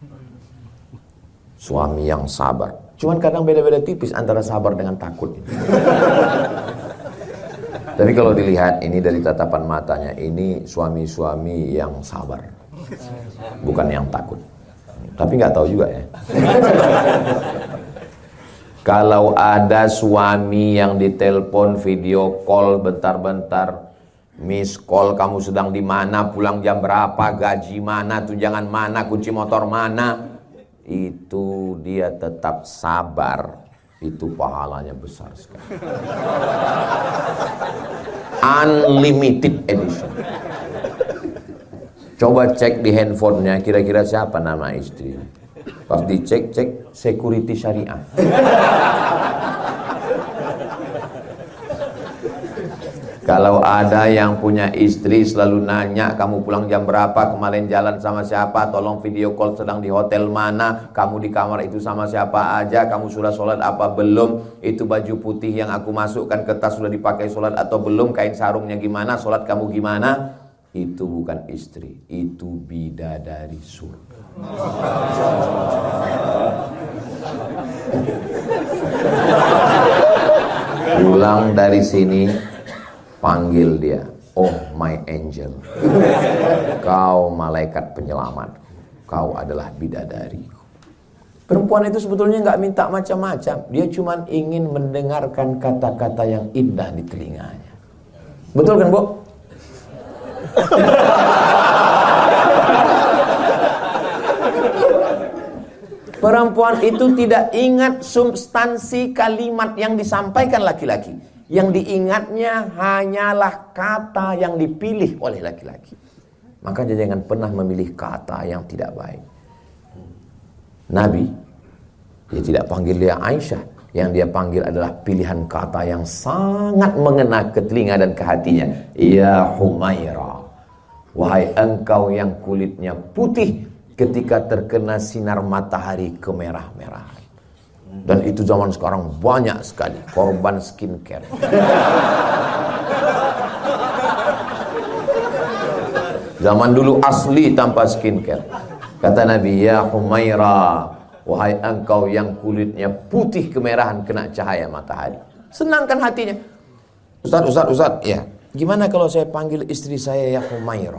Suami yang sabar. Cuman kadang beda-beda tipis antara sabar dengan takut. Tapi kalau dilihat ini dari tatapan matanya, ini suami-suami yang sabar, bukan yang takut. Tapi nggak tahu juga ya. Kalau ada suami yang ditelepon video call bentar-bentar, miss call, kamu sedang di mana, pulang jam berapa, gaji mana, tunjangan mana, kunci motor mana, itu dia tetap sabar, itu pahalanya besar sekali. Unlimited edition. Coba cek di handphonenya, kira-kira siapa nama istri. Pas dicek, security syariah. Kalau ada yang punya istri selalu nanya, kamu pulang jam berapa, kemarin jalan sama siapa, tolong video call sedang di hotel mana, kamu di kamar itu sama siapa aja, kamu sudah sholat apa belum, itu baju putih yang aku masukkan ke tas sudah dipakai sholat atau belum, kain sarungnya gimana, sholat kamu gimana. Itu bukan istri, itu bidadari surga. Pulang dari sini, panggil dia, oh my angel, kau malaikat penyelamat, kau adalah bidadariku. Perempuan itu sebetulnya nggak minta macam-macam, dia cuma ingin mendengarkan kata-kata yang indah di telinganya. Betul kan Bu? Perempuan itu tidak ingat substansi kalimat yang disampaikan laki-laki. Yang diingatnya hanyalah kata yang dipilih oleh laki-laki. Maka dia jangan pernah memilih kata yang tidak baik. Nabi, dia tidak panggil dia Aisyah. Yang dia panggil adalah pilihan kata yang sangat mengena ke telinga dan ke hatinya. Ya Humaira, wahai engkau yang kulitnya putih ketika terkena sinar matahari kemerah-merahan. Dan itu zaman sekarang banyak sekali korban skincare. Zaman dulu asli tanpa skincare. Kata Nabi, ya Humaira, wahai engkau yang kulitnya putih kemerahan kena cahaya matahari, senangkan hatinya. Ustaz, ya, gimana kalau saya panggil istri saya ya Humaira?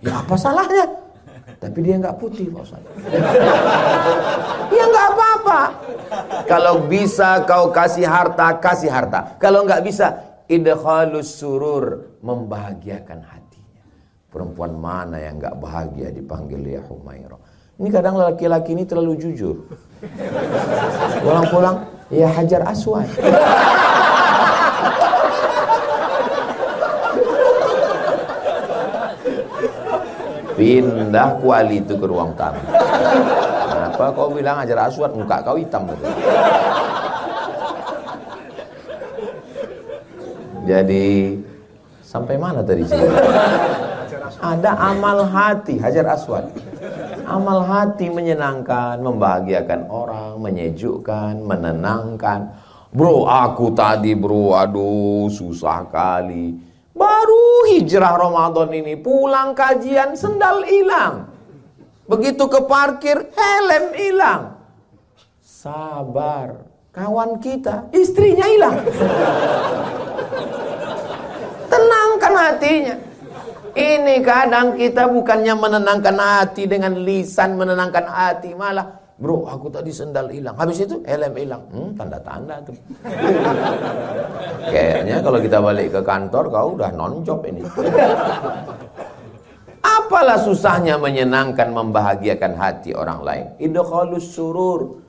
Ya apa salahnya? Tapi dia nggak putih, Pak Ustaz. Ya nggak apa-apa. Kalau bisa kau kasih harta, kasih harta. Kalau nggak bisa, idkhalus surur, membahagiakan hatinya. Perempuan mana yang nggak bahagia dipanggil ya Humaira? Ini kadang laki-laki ini terlalu jujur. Pulang-pulang, ya Hajar Aswad. Pindah kuali itu ke ruang tamu. Kenapa kau bilang Hajar Aswad, muka kau hitam gitu. Jadi sampai mana tadi sih? Ada amal hati Hajar Aswad. Amal hati menyenangkan, membahagiakan orang, menyejukkan, menenangkan. Bro, aku tadi bro, aduh susah kali. Baru hijrah Ramadan ini, pulang kajian sendal hilang. Begitu ke parkir, helm hilang. Sabar, kawan kita, istrinya hilang. Tenangkan hatinya. Ini kadang kita bukannya menenangkan hati dengan lisan menenangkan hati, malah bro aku tadi sendal hilang, habis itu helm hilang. Tanda-tanda tuh. Kayaknya kalau kita balik ke kantor kau udah non-job ini. Apalah susahnya menyenangkan, membahagiakan hati orang lain. Idkhalus surur.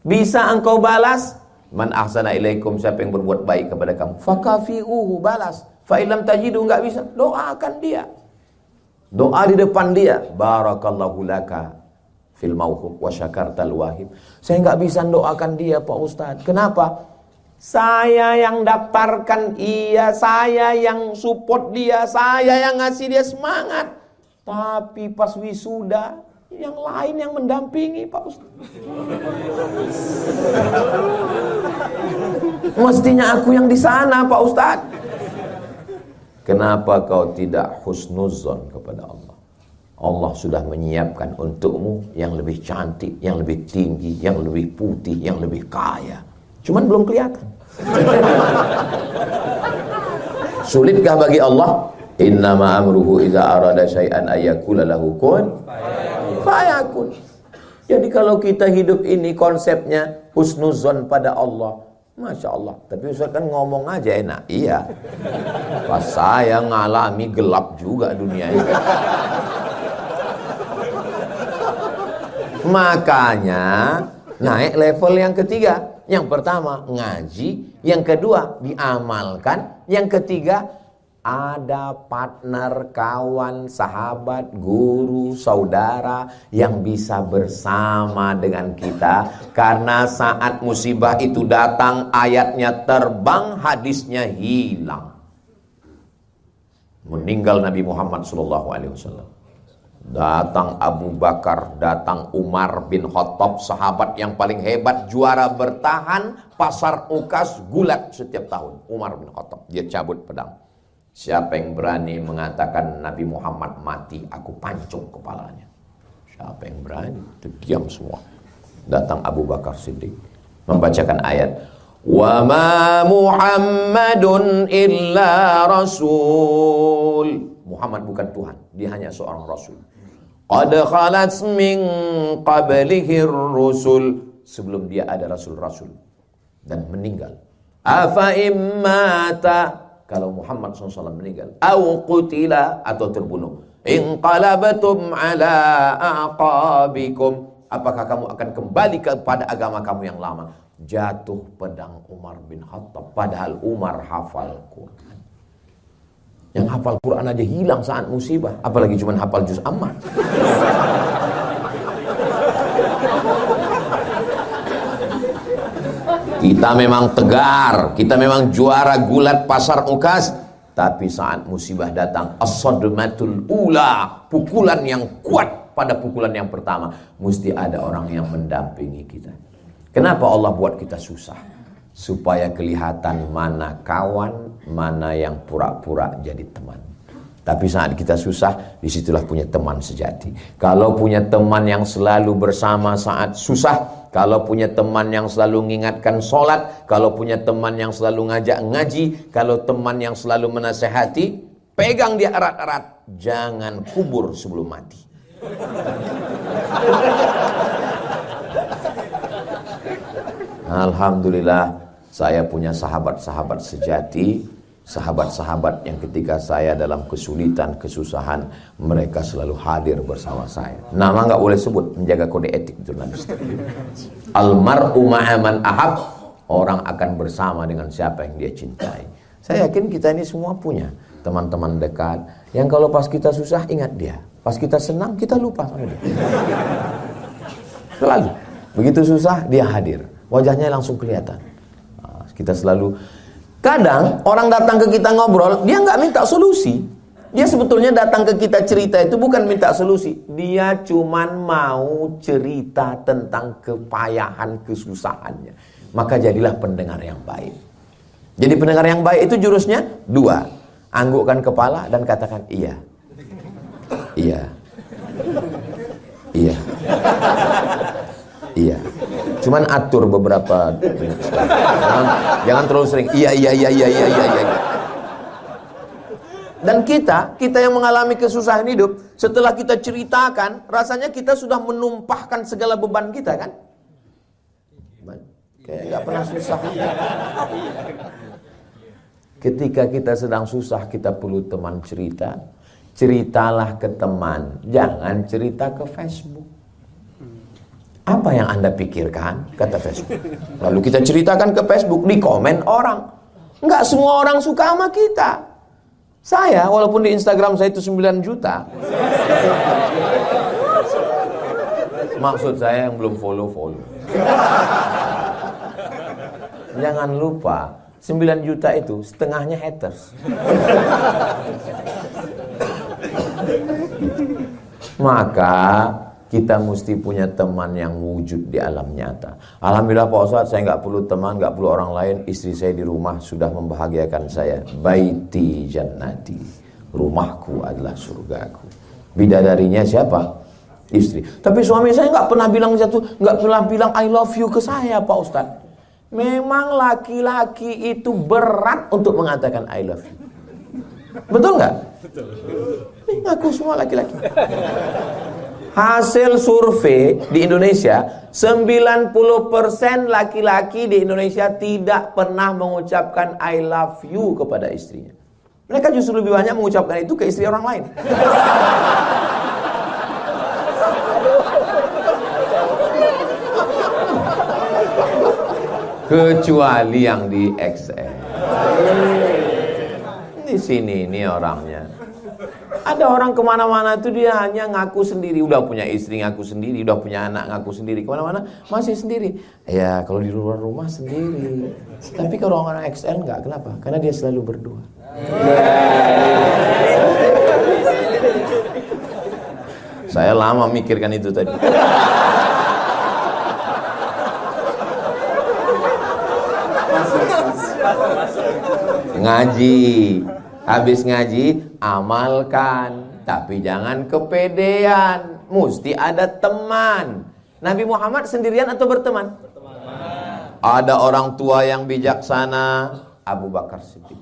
Bisa engkau balas, man ahsana ilaikum, siapa yang berbuat baik kepada kamu, fakafi'uhu, balas. Fa'ilam tajidu, enggak bisa, doakan dia. Doa di depan dia, barakallahu laka fil mauhub wa syakartal wahib. Saya enggak bisa doakan dia Pak Ustadz. Kenapa? Saya yang daftarkan ia, saya yang support dia, saya yang ngasih dia semangat. Tapi pas wisuda, yang lain yang mendampingi Pak Ustadz. Mestinya aku yang di sana Pak Ustadz. Kenapa kau tidak husnuzon kepada Allah? Allah sudah menyiapkan untukmu yang lebih cantik, yang lebih tinggi, yang lebih putih, yang lebih kaya. Cuman belum kelihatan. Sulitkah bagi Allah? Innama amruhu idza arada syai'an ayyakula lahu kun fayakun. Jadi kalau kita hidup ini konsepnya husnuzon pada Allah, Masya Allah. Tapi Ustaz kan ngomong aja enak. Iya. Pas saya ngalami gelap juga dunia ini. Makanya naik level yang ketiga. Yang pertama ngaji, yang kedua diamalkan, yang ketiga ada partner, kawan, sahabat, guru, saudara yang bisa bersama dengan kita. Karena saat musibah itu datang, ayatnya terbang, hadisnya hilang. Meninggal Nabi Muhammad SAW. Datang Abu Bakar, datang Umar bin Khattab, sahabat yang paling hebat, juara bertahan pasar Ukas gulat setiap tahun. Umar bin Khattab, dia cabut pedang. Siapa yang berani mengatakan Nabi Muhammad mati, aku pancung kepalanya. Siapa yang berani? Itu diam semua. Datang Abu Bakar Siddiq membacakan ayat, wa ma Muhammadun illa rasul. Muhammad bukan Tuhan, dia hanya seorang rasul. Qad khalat min qablihi rusul. Sebelum dia ada rasul-rasul dan meninggal. Afa immata, kalau Muhammad SAW meninggal, au qutila, atau terbunuh, inqalabatum ala aqabikum, apakah kamu akan kembali kepada agama kamu yang lama? Jatuh pedang Umar bin Khattab, padahal Umar hafal Quran. Yang hafal Quran aja hilang saat musibah, apalagi cuma hafal juz amma. Kita memang tegar, kita memang juara gulat pasar Ukas, tapi saat musibah datang, as-sadmatul ula, pukulan yang kuat pada pukulan yang pertama, mesti ada orang yang mendampingi kita. Kenapa Allah buat kita susah? Supaya kelihatan mana kawan, mana yang pura-pura jadi teman. Tapi saat kita susah, disitulah punya teman sejati. Kalau punya teman yang selalu bersama saat susah, kalau punya teman yang selalu mengingatkan sholat, kalau punya teman yang selalu ngajak ngaji, kalau teman yang selalu menasehati, pegang dia erat-erat, jangan kubur sebelum mati. Alhamdulillah, saya punya sahabat-sahabat sejati. Sahabat-sahabat yang ketika saya dalam kesulitan, kesusahan, mereka selalu hadir bersama saya. Nama nggak boleh sebut, menjaga kode etik jurnalistik. Almar'u ma'aman ahab, orang akan bersama dengan siapa yang dia cintai. Saya yakin kita ini semua punya teman-teman dekat yang kalau pas kita susah ingat dia, pas kita senang kita lupa sama dia. Selalu begitu susah dia hadir, wajahnya langsung kelihatan. Kita selalu. Kadang orang datang ke kita ngobrol, dia nggak minta solusi. Dia sebetulnya datang ke kita cerita itu bukan minta solusi. Dia cuman mau cerita tentang kepayahan, kesusahannya. Maka jadilah pendengar yang baik. Jadi pendengar yang baik itu jurusnya 2. Anggukkan kepala dan katakan iya. Iya. Iya. Iya. Cuman atur beberapa. Jangan terlalu sering. Iya. Dan kita yang mengalami kesusahan hidup, setelah kita ceritakan, rasanya kita sudah menumpahkan segala beban kita kan? Kayak nggak pernah susah. Ketika kita sedang susah, kita perlu teman cerita. Ceritalah ke teman, jangan cerita ke Facebook. Apa yang Anda pikirkan? Kata Facebook. Lalu kita ceritakan ke Facebook, di komen orang. Nggak semua orang suka sama kita. Saya, walaupun di Instagram saya itu 9 juta. Maksud saya yang belum follow. Jangan lupa, 9 juta itu setengahnya haters. Maka kita mesti punya teman yang wujud di alam nyata. Alhamdulillah Pak Ustadz, saya nggak perlu teman, nggak perlu orang lain. Istri saya di rumah sudah membahagiakan saya. Baiti jannati, rumahku adalah surgaku. Bidadarinya siapa? Istri. Tapi suami saya nggak pernah bilang I love you ke saya Pak Ustadz. Memang laki-laki itu berat untuk mengatakan I love you. Betul nggak? Betul. Aku semua laki-laki. Hasil survei di Indonesia, 90% laki-laki di Indonesia tidak pernah mengucapkan I love you kepada istrinya. Mereka justru lebih banyak mengucapkan itu ke istri orang lain. Kecuali yang di XL. Di sini ini orangnya. Ada orang kemana-mana itu dia hanya ngaku sendiri. Udah punya istri ngaku sendiri, udah punya anak ngaku sendiri. Kemana-mana masih sendiri. Ya kalau di luar rumah sendiri. Tapi kalau orang XL enggak, kenapa? Karena dia selalu berdua. Saya lama mikirkan itu tadi. Ngaji. Habis ngaji, amalkan. Tapi jangan kepedean. Mesti ada teman. Nabi Muhammad sendirian atau berteman? Berteman. Ada orang tua yang bijaksana, Abu Bakar Siddiq.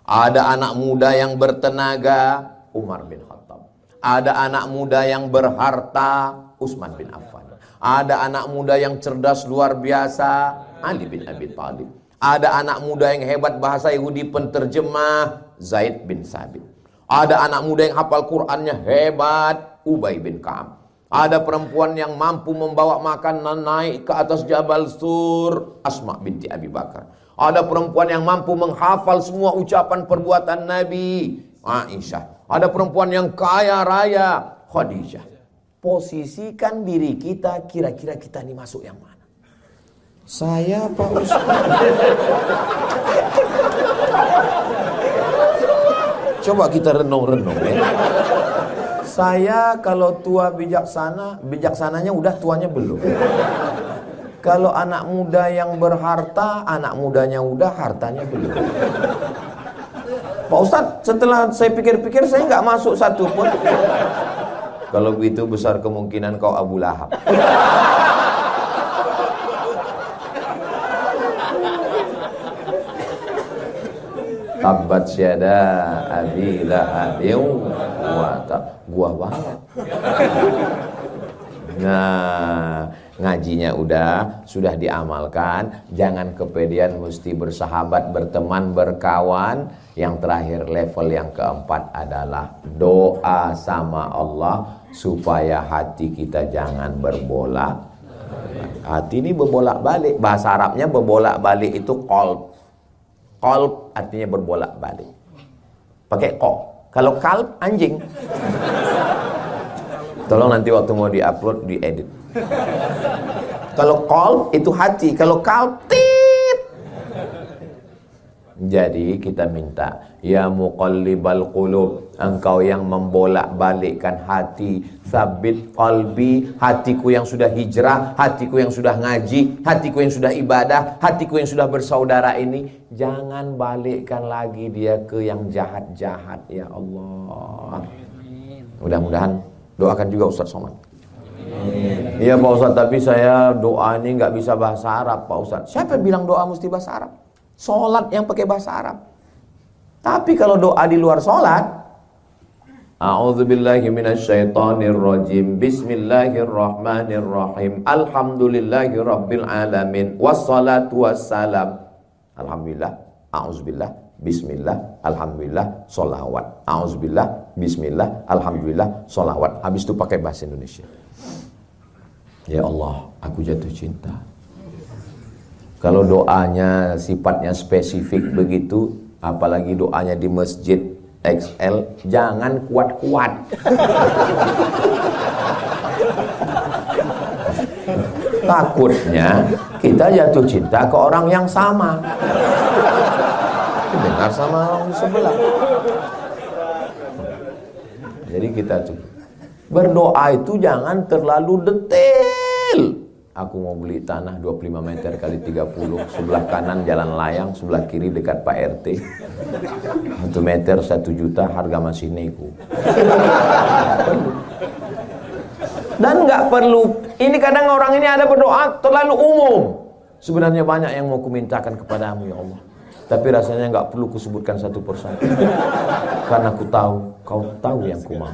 Ada anak muda yang bertenaga, Umar bin Khattab. Ada anak muda yang berharta, Utsman bin Affan. Ada anak muda yang cerdas luar biasa, Ali bin Abi Thalib. Ada anak muda yang hebat bahasa Yahudi penterjemah, Zaid bin Sabit. Ada anak muda yang hafal Qur'annya hebat, Ubay bin Ka'ab. Ada perempuan yang mampu membawa makanan naik ke atas Jabal Sur, Asma binti Abi Bakar. Ada perempuan yang mampu menghafal semua ucapan perbuatan Nabi, Aisyah. Ada perempuan yang kaya raya, Khadijah. Posisikan diri kita, kira-kira kita ini masuk yang mana? Saya Pak Ustaz. Coba kita renung-renung ya. Saya kalau tua bijaksana, bijaksananya udah, tuanya belum. Kalau anak muda yang berharta, anak mudanya udah, hartanya belum. Pak Ustadz, setelah saya pikir-pikir saya nggak masuk satu pun. Kalau begitu besar kemungkinan kau Abu Lahab. Tabbat syada abi lahabin wa tab. Gua banget. Nah, ngajinya sudah diamalkan. Jangan kepedean, mesti bersahabat, berteman, berkawan. Yang terakhir, level yang keempat adalah doa sama Allah supaya hati kita jangan berbolak. Hati ini berbolak-balik. Bahasa Arabnya berbolak-balik itu qalb. Qalb artinya berbolak-balik. Pakai ko. Kalau kalb anjing. Tolong nanti waktu mau diupload diedit. Kalau qalb itu hati, kalau kalb tit. Jadi kita minta, ya muqallibal qulub, engkau yang membolak-balikkan hati, sabit qalbi, hatiku yang sudah hijrah, hatiku yang sudah ngaji, hatiku yang sudah ibadah, hatiku yang sudah bersaudara ini, jangan balikkan lagi dia ke yang jahat-jahat, ya Allah. Mudah-mudahan doakan juga Ustaz Somad. Iya Pak Ustaz, tapi saya doa ini nggak bisa bahasa Arab Pak Ustaz. Siapa yang bilang doa mesti bahasa Arab? Sholat yang pakai bahasa Arab. Tapi kalau doa di luar sholat, a'udzubillahi minasyaitonirrajim, bismillahirrahmanirrahim, alhamdulillahi rabbil alamin, wassalatu wassalam, alhamdulillah, a'udzubillah, bismillah, alhamdulillah, sholawat, a'udzubillah, bismillah, alhamdulillah, sholawat. Habis itu pakai bahasa Indonesia. Ya Allah, aku jatuh cinta. Kalau doanya sifatnya spesifik begitu, apalagi doanya di masjid XL, jangan kuat-kuat. Takutnya kita jatuh cinta ke orang yang sama. Dengar sama orang di sebelah. Jadi kita tuh berdoa itu jangan terlalu detail. Aku mau beli tanah 25 meter kali 30, sebelah kanan jalan layang, sebelah kiri dekat Pak RT. 1 meter 1 juta, harga masih nego. Dan nggak perlu. Ini kadang orang ini ada berdoa terlalu umum. Sebenarnya banyak yang mau kumintakan kepadamu ya Allah. Tapi rasanya nggak perlu kusebutkan satu persatu. Karena aku tahu, kau tahu yang ku mau.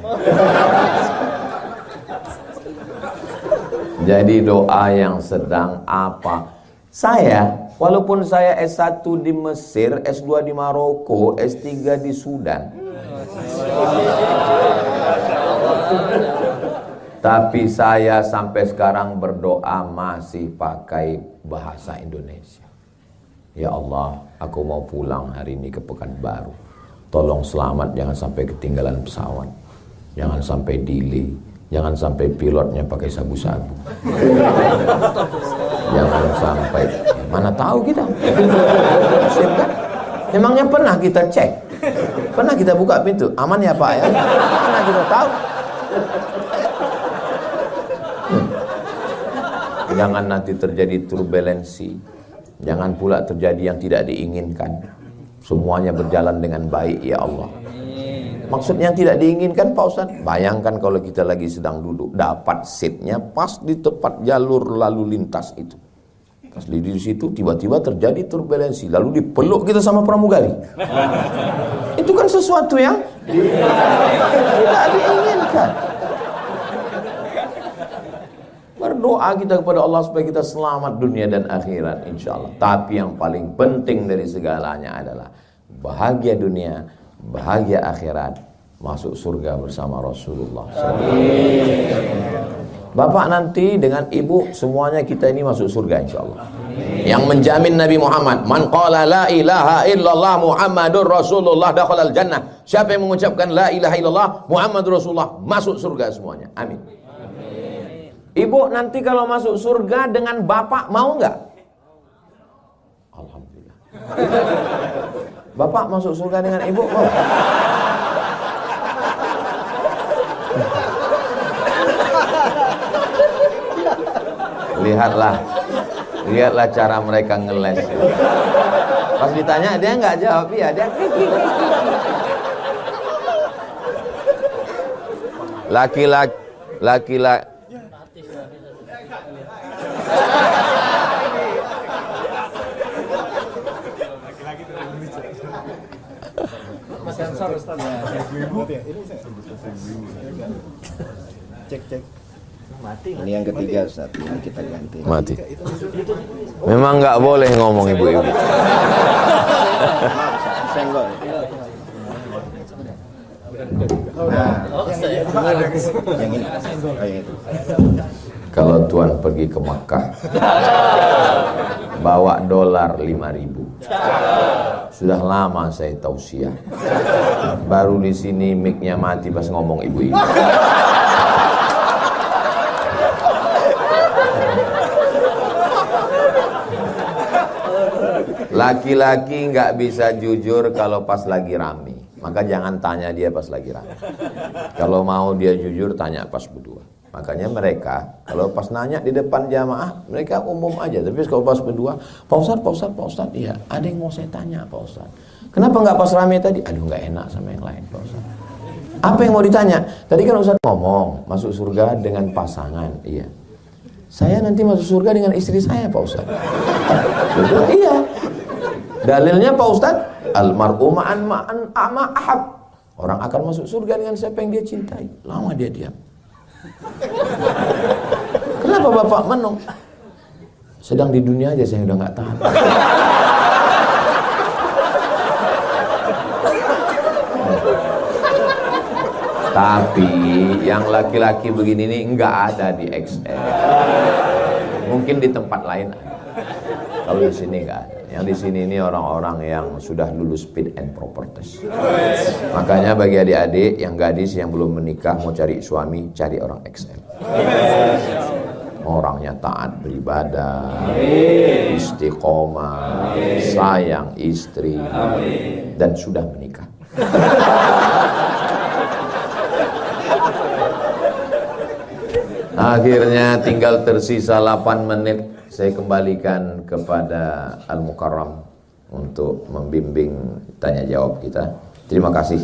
Jadi doa yang sedang apa? Saya, walaupun saya S1 di Mesir, S2 di Maroko, S3 di Sudan, tapi saya sampai sekarang berdoa masih pakai bahasa Indonesia. Ya Allah, aku mau pulang hari ini ke Pekanbaru. Tolong selamat, jangan sampai ketinggalan pesawat, jangan sampai delay. Jangan sampai pilotnya pakai sabu-sabu. Jangan sampai, mana tahu kita. Kan? Memangnya pernah kita cek? Pernah kita buka pintu? Aman ya Pak ya? Mana kita tahu? Jangan nanti terjadi turbulensi. Jangan pula terjadi yang tidak diinginkan. Semuanya berjalan dengan baik ya Allah. Maksudnya yang tidak diinginkan Pak Ustaz, bayangkan kalau kita lagi sedang duduk, dapat seatnya pas di tepat jalur lalu lintas itu. Pas di situ tiba-tiba terjadi turbulensi, lalu dipeluk kita sama pramugari. Itu kan sesuatu yang tidak diinginkan. Berdoa kita kepada Allah supaya kita selamat dunia dan akhirat insyaallah. Tapi yang paling penting dari segalanya adalah bahagia dunia, bahagia akhirat, masuk surga bersama Rasulullah. Bapak nanti dengan ibu semuanya kita ini masuk surga insyaallah. Yang menjamin Nabi Muhammad, man qala la ilaha illallah Muhammadur Rasulullah dakhalal jannah. Siapa yang mengucapkan la ilaha illallah Muhammadur Rasulullah masuk surga semuanya. Amin. Ibu nanti kalau masuk surga dengan bapak mau nggak? Alhamdulillah. Bapak masuk surga dengan ibu mau? Lihatlah cara mereka ngeles. Pas ditanya dia nggak jawab, ya dia laki-laki sensor Ustaz ya. Cek. Ini yang ketiga Ustaz, ini kita ganti. mati. Memang nggak boleh ngomong ibu-ibu. Senggol. Yang ini. Oh, yang itu. Kalau Tuan pergi ke Makkah, bawa dolar 5.000. Sudah lama saya tausiah. Baru di sini mic-nya mati pas ngomong ibu-ibu. Laki-laki nggak bisa jujur kalau pas lagi rame. Maka jangan tanya dia pas lagi rame. Kalau mau dia jujur, tanya pas berdua. Makanya mereka kalau pas nanya di depan jamaah, mereka umum aja. Tapi kalau pas berdua, Pak Ustadz, iya, ada yang mau saya tanya Pak Ustadz. Kenapa nggak pas rame tadi? Aduh, nggak enak sama yang lain Pak Ustadz. Apa yang mau ditanya? Tadi kan Ustadz ngomong masuk surga dengan pasangan, iya. Saya nanti masuk surga dengan istri saya Pak Ustadz. Iya. Dalilnya Pak Ustadz, almar'u ma'an ahab. Orang akan masuk surga dengan siapa yang dia cintai. Lama dia diam. Kenapa Bapak menung? Sedang di dunia aja saya udah nggak tahan. Tapi yang laki-laki begini nih nggak ada di XL. Mungkin di tempat lain ada. Kalau di sini nggak ada. Yang di sini ini orang-orang yang sudah lulus fit and proper test. Makanya bagi adik-adik yang gadis yang belum menikah mau cari suami, cari orang XL. Orangnya taat beribadah, istiqomah, sayang istri, dan sudah menikah. Akhirnya tinggal tersisa 8 menit. Saya kembalikan kepada Al-Mukarram untuk membimbing tanya jawab kita. Terima kasih.